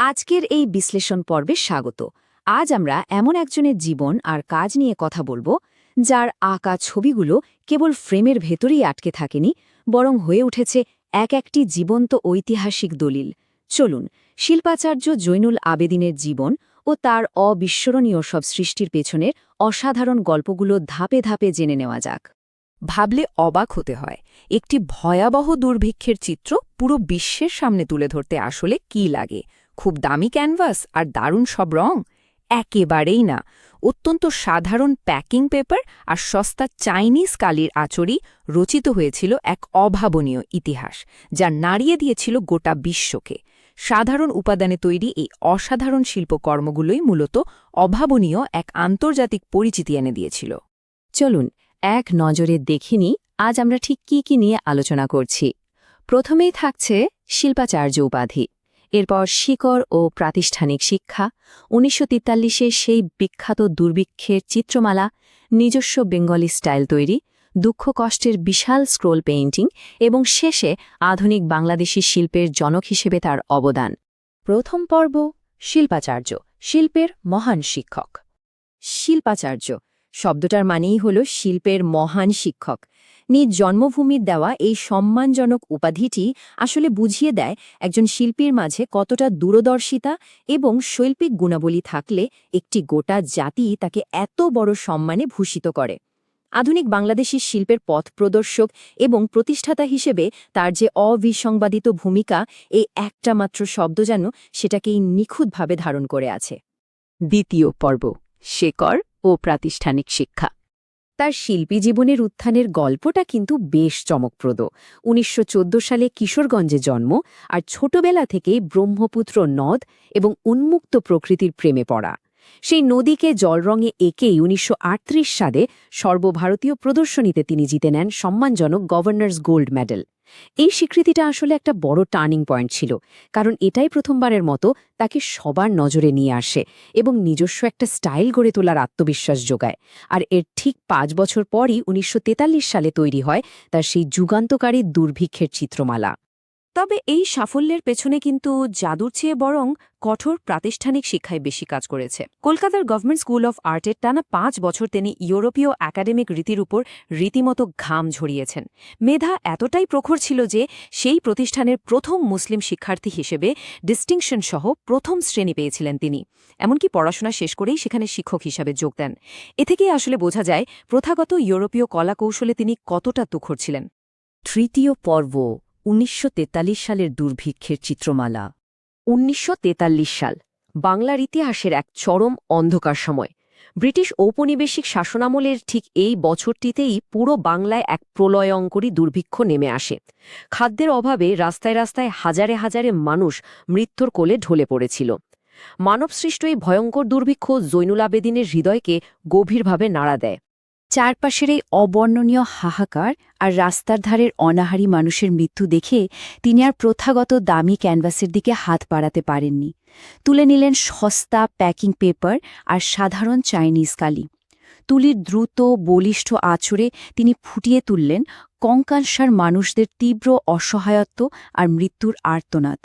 আজকের এই বিশ্লেষণ পর্বে স্বাগত। আজ আমরা এমন একজনের জীবন আর কাজ নিয়ে কথা বলবো যার আঁকা ছবিগুলো কেবল ফ্রেমের ভেতরেই আটকে থাকেনি, বরং হয়ে উঠেছে এক একটি জীবন্ত ঐতিহাসিক দলিল। চলুন শিল্পাচার্য জৈনুল আবেদিনের জীবন ও তার অবিস্মরণীয় সব সৃষ্টির পেছনের অসাধারণ গল্পগুলো ধাপে ধাপে জেনে নেওয়া যাক। ভাবলে অবাক হতে হয়, একটি ভয়াবহ দুর্ভিক্ষের চিত্র পুরো বিশ্বের সামনে তুলে ধরতে আসলে কি লাগে? খুব দামি ক্যানভাস আর দারুণ সব রং? একেবারেই না। অত্যন্ত সাধারণ প্যাকিং পেপার আর সস্তা চাইনিজ কালির আঁচড়ই রচিত হয়েছিল এক অভাবনীয় ইতিহাস, যা নাড়িয়ে দিয়েছিল গোটা বিশ্বকে। সাধারণ উপাদানে তৈরি এই অসাধারণ শিল্পকর্মগুলোই মূলত অভাবনীয় এক আন্তর্জাতিক পরিচিতি এনে দিয়েছিল। চলুন এক নজরে দেখিনি আজ আমরা ঠিক কি নিয়ে আলোচনা করছি। প্রথমেই থাকছে শিল্পাচার্য উপাধি, এরপর শিকড় ও প্রাতিষ্ঠানিক শিক্ষা, ১৯৪৩-এ সেই বিখ্যাত দুর্ভিক্ষের চিত্রমালা, নিজস্ব বেঙ্গলি স্টাইল তৈরি, দুঃখ কষ্টের বিশাল স্ক্রোল পেইন্টিং এবং শেষে আধুনিক বাংলাদেশি শিল্পের জনক হিসেবে তার অবদান। প্রথম পর্ব, শিল্পাচার্য, শিল্পের মহান শিক্ষক। শিল্পাচার্য শব্দটার মানেই হল শিল্পের মহান শিক্ষক। নিজ জন্মভূমির দেওয়া এই সম্মানজনক উপাধিটি আসলে বুঝিয়ে দেয় একজন শিল্পীর মাঝে কতটা দূরদর্শিতা এবং শৈল্পিক গুণাবলী থাকলে একটি গোটা জাতি তাকে এত বড় সম্মানে ভূষিত করে। আধুনিক বাংলাদেশী শিল্পের পথ প্রদর্শক এবং প্রতিষ্ঠাতা হিসেবে তার যে অবিসংবাদিত ভূমিকা, এই একটা মাত্র শব্দ যেন সেটাকেই নিখুঁতভাবে ধারণ করে আছে। দ্বিতীয় পর্ব, শেকড় ও প্রাতিষ্ঠানিক শিক্ষা। তার শিল্পী জীবনের উত্থানের গল্পটা কিন্তু বেশ চমকপ্রদ। ১৯১৪ সালে কিশোরগঞ্জে জন্ম আর ছোটবেলা থেকেই ব্রহ্মপুত্র নদ এবং উন্মুক্ত প্রকৃতির প্রেমে পড়া। সেই নদীকে জলরঙে এঁকেই ১৯৩৮ সালে সর্বভারতীয় প্রদর্শনীতে তিনি জিতে নেন সম্মানজনক গভর্নর্স গোল্ড মেডেল। এই স্বীকৃতিটা আসলে একটা বড় টার্নিং পয়েন্ট ছিল, কারণ এটাই প্রথমবারের মতো তাকে সবার নজরে নিয়ে আসে এবং নিজস্ব একটা স্টাইল গড়ে তোলার আত্মবিশ্বাস যোগায়। আর এর ঠিক ৫ বছর পরই ১৯৪৩ সালে তৈরি হয় তার সেই যুগান্তকারী দুর্ভিক্ষের চিত্রমালা। তবে এই সাফল্যের পেছনে কিন্তু জাদুর চেয়ে বরং কঠোর প্রাতিষ্ঠানিক শিক্ষায় বেশি কাজ করেছে। কলকাতার গভর্নমেন্ট স্কুল অফ আর্টের টানা ৫ বছর তিনি ইউরোপীয় একাডেমিক রীতির উপর রীতিমতো ঘাম ঝরিয়েছেন। মেধা এতটাই প্রখর ছিল যে সেই প্রতিষ্ঠানের প্রথম মুসলিম শিক্ষার্থী হিসেবে ডিস্টিংশন সহ প্রথম শ্রেণী পেয়েছিলেন তিনি। এমনকি পড়াশোনা শেষ করেই সেখানে শিক্ষক হিসাবে যোগ দেন। এ থেকেই আসলে বোঝা যায় প্রথাগত ইউরোপীয় কলাকৌশলে তিনি কতটা তুখর ছিলেন। তৃতীয় পর্ব, ১৯৪৩ সালের দুর্ভিক্ষের চিত্রমালা। ১৯৪৩ সাল বাংলার ইতিহাসের এক চরম অন্ধকার সময়। ব্রিটিশ ঔপনিবেশিক শাসনামলের ঠিক এই বছরটিতেই পুরো বাংলায় এক প্রলয়ঙ্করী দুর্ভিক্ষ নেমে আসে। খাদ্যের অভাবে রাস্তায় রাস্তায় হাজারে হাজারে মানুষ মৃত্যুর কোলে ঢলে পড়েছিল। মানবসৃষ্ট এই ভয়ঙ্কর দুর্ভিক্ষ জৈনুল আবেদিনের হৃদয়কে গভীরভাবে নাড়া দেয়। চারপাশের এই অবর্ণনীয় হাহাকার আর রাস্তার ধারের অনাহারী মানুষের মৃত্যু দেখে তিনি আর প্রথাগত দামি ক্যানভাসের দিকে হাত বাড়াতে পারেননি। তুলে নিলেন সস্তা প্যাকিং পেপার আর সাধারণ চাইনিজ কালি। তুলির দ্রুত বলিষ্ঠ আঁচড়ে তিনি ফুটিয়ে তুললেন কঙ্কালসার মানুষদের তীব্র অসহায়ত্ব আর মৃত্যুর আর্তনাদ।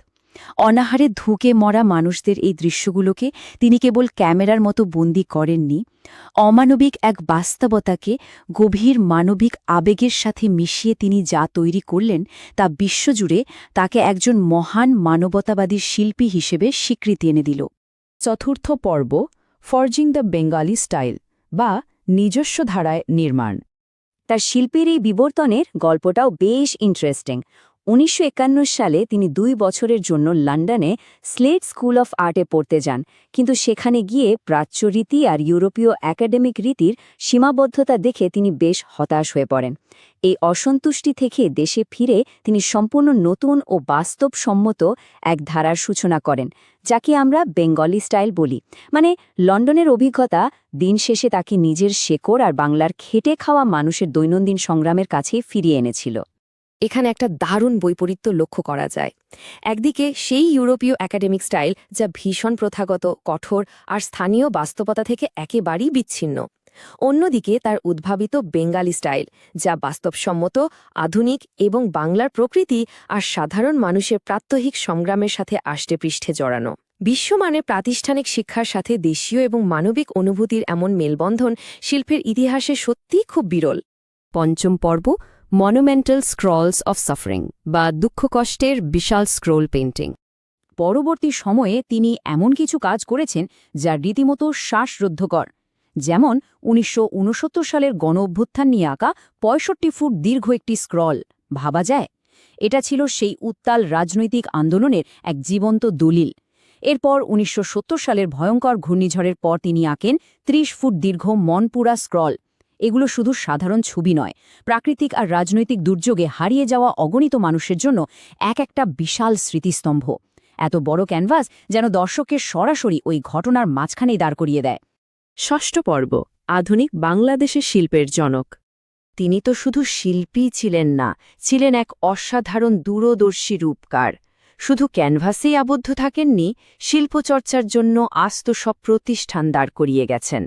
অনাহারে ধুকে মরা মানুষদের এই দৃশ্যগুলোকে তিনি কেবল ক্যামেরার মতো বন্দী করেননি, অমানবিক এক বাস্তবতাকে গভীর মানবিক আবেগের সাথে মিশিয়ে তিনি যা তৈরি করলেন তা বিশ্বজুড়ে তাকে একজন মহান মানবতাবাদী শিল্পী হিসেবে স্বীকৃতি এনে দিল। চতুর্থ পর্ব, ফর্জিং দ্য বেঙ্গলি স্টাইল বা নিজস্ব ধারায় নির্মাণ। তার শিল্পীর এই বিবর্তনের গল্পটাও বেশ ইন্টারেস্টিং। ১৯৫১ সালে তিনি ২ বছরের জন্য লন্ডনে স্লেট স্কুল অফ আর্টে পড়তে যান, কিন্তু সেখানে গিয়ে প্রাচ্য রীতি আর ইউরোপীয় একাডেমিক রীতির সীমাবদ্ধতা দেখে তিনি বেশ হতাশ হয়ে পড়েন। এই অসন্তুষ্টি থেকে দেশে ফিরে তিনি সম্পূর্ণ নতুন ও বাস্তবসম্মত এক ধারার সূচনা করেন, যাকে আমরা বেঙ্গলি স্টাইল বলি। মানে লন্ডনের অভিজ্ঞতা দিন শেষে তাকে নিজের শেকড় আর বাংলার খেটে খাওয়া মানুষের দৈনন্দিন সংগ্রামের কাছে ফিরিয়ে এনেছিল। এখানে একটা দারুণ বৈপরীত্য লক্ষ্য করা যায়। একদিকে সেই ইউরোপীয় একাডেমিক স্টাইল যা ভীষণ প্রথাগত, কঠোর আর স্থানীয় বাস্তবতা থেকে একেবারেই বিচ্ছিন্ন। অন্যদিকে তার উদ্ভাবিত বেঙ্গালি স্টাইল, যা বাস্তবসম্মত, আধুনিক এবং বাংলার প্রকৃতি আর সাধারণ মানুষের প্রাত্যহিক সংগ্রামের সাথে আষ্টেপৃষ্ঠে জড়ানো। বিশ্বমানের প্রাতিষ্ঠানিক শিক্ষার সাথে দেশীয় এবং মানবিক অনুভূতির এমন মেলবন্ধন শিল্পের ইতিহাসে সত্যিই খুব বিরল। পঞ্চম পর্ব, মনুমেন্টাল স্ক্রলস অফ সাফারিং বা দুঃখকষ্টের বিশাল স্ক্রোল পেইন্টিং। পরবর্তী সময়ে তিনি এমন কিছু কাজ করেছেন যা রীতিমতো শ্বাসরুদ্ধকর, যেমন ১৯৬৯ সালের গণঅভ্যুত্থান নিয়ে আঁকা ৬৫ ফুট দীর্ঘ একটি স্ক্রল। ভাবা যায়, এটা ছিল সেই উত্তাল রাজনৈতিক আন্দোলনের এক জীবন্ত দলিল। এরপর ১৯৭০ সালের ভয়ঙ্কর ঘূর্ণিঝড়ের পর তিনি আঁকেন ৩০ ফুট দীর্ঘ মনপুরা স্ক্রল। এগুলো শুধু সাধারণ ছবি নয়, প্রাকৃতিক আর রাজনৈতিক দুর্যোগে হারিয়ে যাওয়া অগণিত মানুষের জন্য একটা বিশাল স্মৃতিস্তম্ভ। এত বড় ক্যানভাস যেন দর্শকের সরাসরি ওই ঘটনার মাঝখানেই দাঁড় করিয়ে দেয়। ষষ্ঠ পর্ব, আধুনিক বাংলাদেশের শিল্পের জনক। তিনি তো শুধু শিল্পীই ছিলেন না, ছিলেন এক অসাধারণ দূরদর্শী রূপকার। শুধু ক্যানভাসেই আবদ্ধ থাকেননি, শিল্পচর্চার জন্য আস্ত সব প্রতিষ্ঠান দাঁড় করিয়ে গেছেন।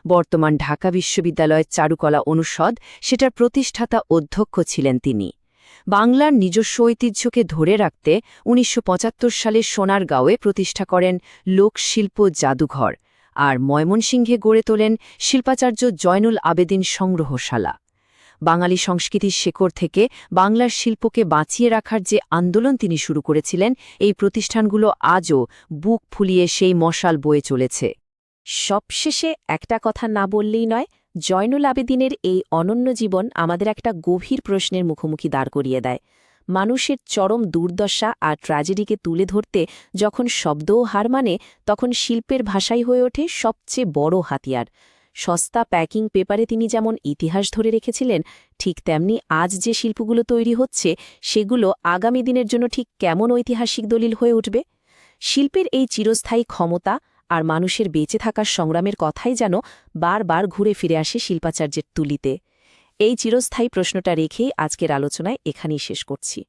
বর্তমান ঢাকা বিশ্ববিদ্যালয়ের চারুকলা অনুষদ, সেটার প্রতিষ্ঠাতা অধ্যক্ষ ছিলেন তিনি। বাংলার নিজস্ব ঐতিহ্যকে ধরে রাখতে ১৯৭৫ সালে সোনারগাঁওয়ে প্রতিষ্ঠা করেন লোকশিল্প জাদুঘর, আর ময়মনসিংহে গড়ে তোলেন শিল্পাচার্য জয়নুল আবেদিন সংগ্রহশালা। বাঙালি সংস্কৃতির শেকড় থেকে বাংলার শিল্পকে বাঁচিয়ে রাখার যে আন্দোলন তিনি শুরু করেছিলেন, এই প্রতিষ্ঠানগুলো আজও বুক ফুলিয়ে সেই মশাল বয়ে চলেছে। সবশেষে একটা কথা না বললেই নয়, জয়নুল আবেদিনের এই অনন্য জীবন আমাদের একটা গভীর প্রশ্নের মুখোমুখি দাঁড় করিয়ে দেয়। মানুষের চরম দুর্দশা আর ট্র্যাজেডিকে তুলে ধরতে যখন শব্দও হার মানে, তখন শিল্পের ভাষাই হয়ে ওঠে সবচেয়ে বড় হাতিয়ার। সস্তা প্যাকিং পেপারে তিনি যেমন ইতিহাস ধরে রেখেছিলেন, ঠিক তেমনি আজ যে শিল্পগুলো তৈরি হচ্ছে, সেগুলো আগামী দিনের জন্য ঠিক কেমন ঐতিহাসিক দলিল হয়ে উঠবে। শিল্পের এই চিরস্থায়ী ক্ষমতা আর মানুষের বেঁচে থাকার সংগ্রামের কথাই যেন বারবার ঘুরে ফিরে আসে শিল্পাচার্যের তুলিতে। এই চিরস্থায়ী প্রশ্নটা রেখেই আজকের আলোচনায় এখানেই শেষ করছি।